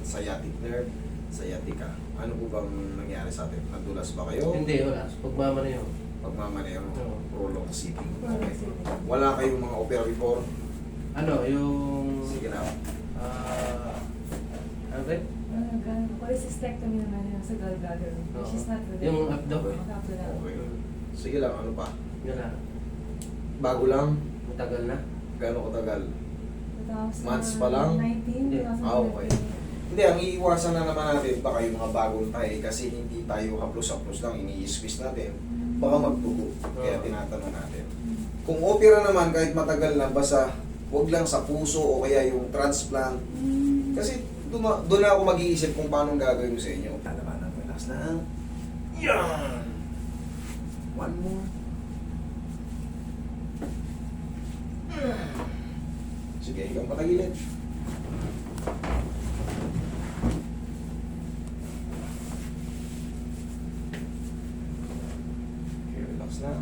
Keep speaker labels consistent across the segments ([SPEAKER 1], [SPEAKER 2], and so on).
[SPEAKER 1] sciatic nerve, sciatica. Ano po bang nangyari sa atin? Nadulas ba kayo?
[SPEAKER 2] Hindi, wala. Pagmamaneho.
[SPEAKER 1] Pagmamaneho,
[SPEAKER 2] Oo.
[SPEAKER 1] prolonged sitting. Okay. Wala kayong mga opera before?
[SPEAKER 2] Ano, yung...
[SPEAKER 1] Sige na.
[SPEAKER 2] Ano ba?
[SPEAKER 3] Cholecystectomy naman yung sa gallbladder, which is not related.
[SPEAKER 2] Yung abdo.
[SPEAKER 1] Okay. Sige lang, ano pa?
[SPEAKER 2] Yun na.
[SPEAKER 1] Bago lang?
[SPEAKER 2] Matagal na.
[SPEAKER 1] Gano'ng katagal?
[SPEAKER 3] 2019,
[SPEAKER 1] Months pa lang?
[SPEAKER 3] 2019.
[SPEAKER 1] Okay. Hindi, ang iiwasan na naman natin, baka yung mga bagong tayo, kasi hindi tayo haplos-haplos lang, ini-squeeze natin, baka magtugo. Kaya tinatanong natin. Kung opera naman, kahit matagal na, basta huwag lang sa puso o kaya yung transplant. Kasi doon na ako mag-iisip kung paano gagawin mo sa inyo. Lalabanan mo, relax na. Yan! One more. Sige, hanggang patagilid. Okay, relax na.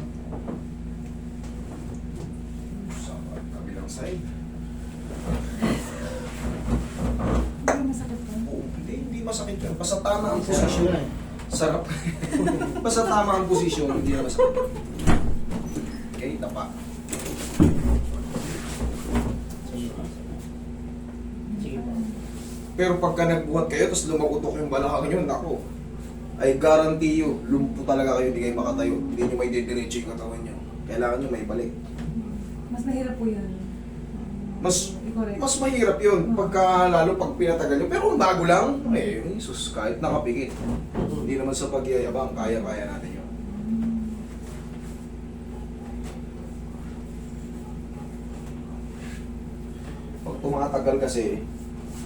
[SPEAKER 1] Sa kabilang side.
[SPEAKER 3] Hindi masakit pa.
[SPEAKER 1] Oo, hindi masakit yan. Basta tama ang posisyon. Sarap. Basta tama ang posisyon, hindi na masakit. Okay, tapa.
[SPEAKER 2] Sige po.
[SPEAKER 1] Pero pagka nagbuhat kayo, tapos lumagutok yung balakang nyo, nako, I guarantee you, lumpo talaga kayo, hindi kayo makatayo. Hindi nyo may didiretso yung katawan nyo. Kailangan nyo may balik.
[SPEAKER 3] Mas mahirap po yun. I-correct.
[SPEAKER 1] Mas mahirap yun, pagka lalo pag pinatagal nyo. Pero kung bago lang, eh, sus, kahit nakapikit. Hindi naman sa pagyayabang, kaya-kaya natin yun. Pag tumatagal kasi,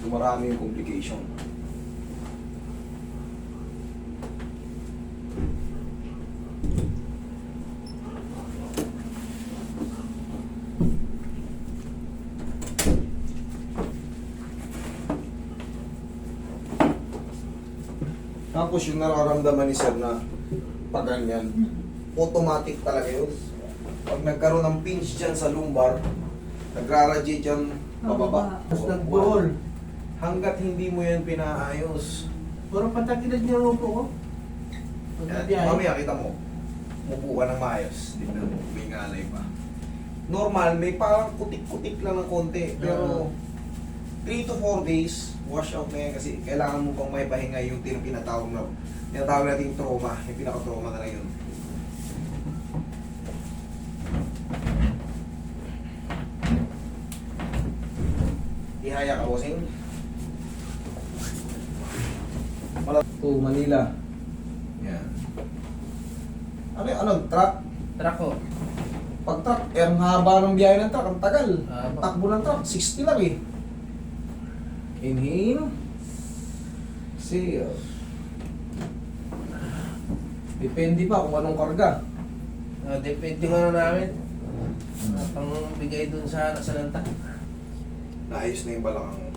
[SPEAKER 1] dumarami yung complication. Tapos yung nararamdaman ni sir na pag ganyan, automatic talaga yun. Pag nagkaroon ng pinch dyan sa lumbar, nagra-radiate yan pababa.
[SPEAKER 2] Tapos nag-ball.
[SPEAKER 1] Hanggat hindi mo yan pinaayos.
[SPEAKER 2] Puro patagilid niya ang upo ko.
[SPEAKER 1] Mamaya kita mo, mupo ka ng maayos. Tignan mo, may ngalay pa. Normal, may parang kutik-kutik lang ng konti. Pero 3 to 4 days, wash out na yan kasi kailangan mo pang may pahinga yung tinatawag natin yung trauma, yung pinaka-trauma na lang yun. Ihaya ka, bossing. To Manila. Yan. Ano, truck?
[SPEAKER 2] Truck ko.
[SPEAKER 1] Pag truck, ang haba ng biyahe ng truck, ang tagal.
[SPEAKER 2] Haba.
[SPEAKER 1] Takbo ng truck, 60 lang eh. Inhale. Exhale. Depende pa kung anong karga.
[SPEAKER 2] Depende ko na namin. Pang bigay dun sa lanta.
[SPEAKER 1] Naayos na yung balakang mo.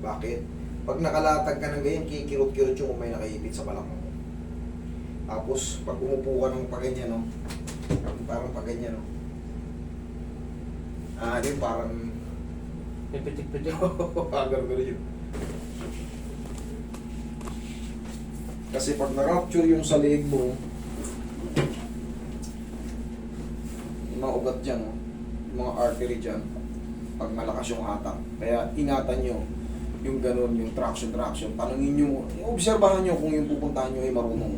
[SPEAKER 1] Bakit? Pag nakalatag ka ng ganyan, kikirot-kirot yung may nakaipit sa balakang mo. Tapos, pag umupo ka ng paganyan, no? Parang paganyan, no? Yung parang
[SPEAKER 2] May pitik-pitik.
[SPEAKER 1] agar-gar yun. Kasi pag na-rupture yung sa leg mo, yung mga ugat dyan, no? Yung mga artery dyan, pag malakas yung hatak. Kaya ingatan nyo yung ganun, yung traction. Tanungin nyo, obserbahan nyo kung yung pupuntahan nyo ay marunong.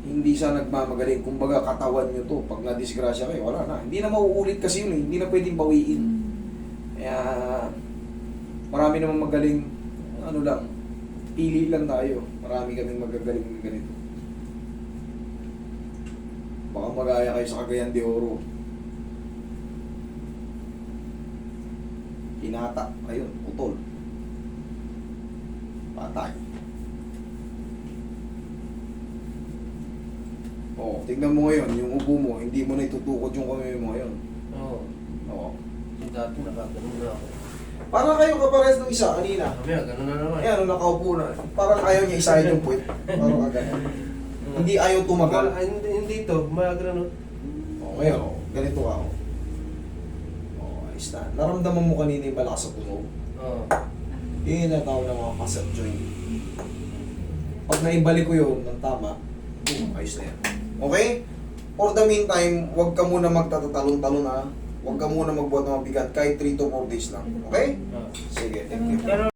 [SPEAKER 1] Hindi siya nagmamagaling. Kumbaga katawan nyo to. Pag na-disgrasya kayo, wala na. Hindi na mauulit kasi yun eh. Hindi na pwedeng bawiin. Kaya marami namang magaling. Ano lang, pili lang tayo. Marami kaming magagaling ng ganito. Baka magaya kayo sa Cagayan de Oro. Hinata. Ayun, putol. Patay. Oh, tignan mo ngayon, yung ubo mo, hindi mo na itutukod yung kamay mo ngayon.
[SPEAKER 2] Oo.
[SPEAKER 1] Oo.
[SPEAKER 2] Yung dati nakaganon na ako.
[SPEAKER 1] Parang kayo kapares ng isa kanina.
[SPEAKER 2] Mamaya, ganun na naman.
[SPEAKER 1] Ayan, nakaupo na. Parang ayaw niya isahin yung puwet. Parang agad. Hindi ayaw tumagal.
[SPEAKER 2] Hindi to, maganon.
[SPEAKER 1] Oh, ngayon, ganito ako. Oh, ayos na. Naramdaman mo kanina yung malakas sa tunog.
[SPEAKER 2] Oo.
[SPEAKER 1] Yun yung natawag ng mga facet joint. Pag naibalik ko yun ng tama, ayos na yan. Okay? For the meantime, huwag ka muna magtatatalon-talon ha. Huwag ka muna magbuhat ng mabigat kahit 3 to 4 days lang. Okay?
[SPEAKER 2] Oo.
[SPEAKER 1] Sige, thank you.
[SPEAKER 2] Pero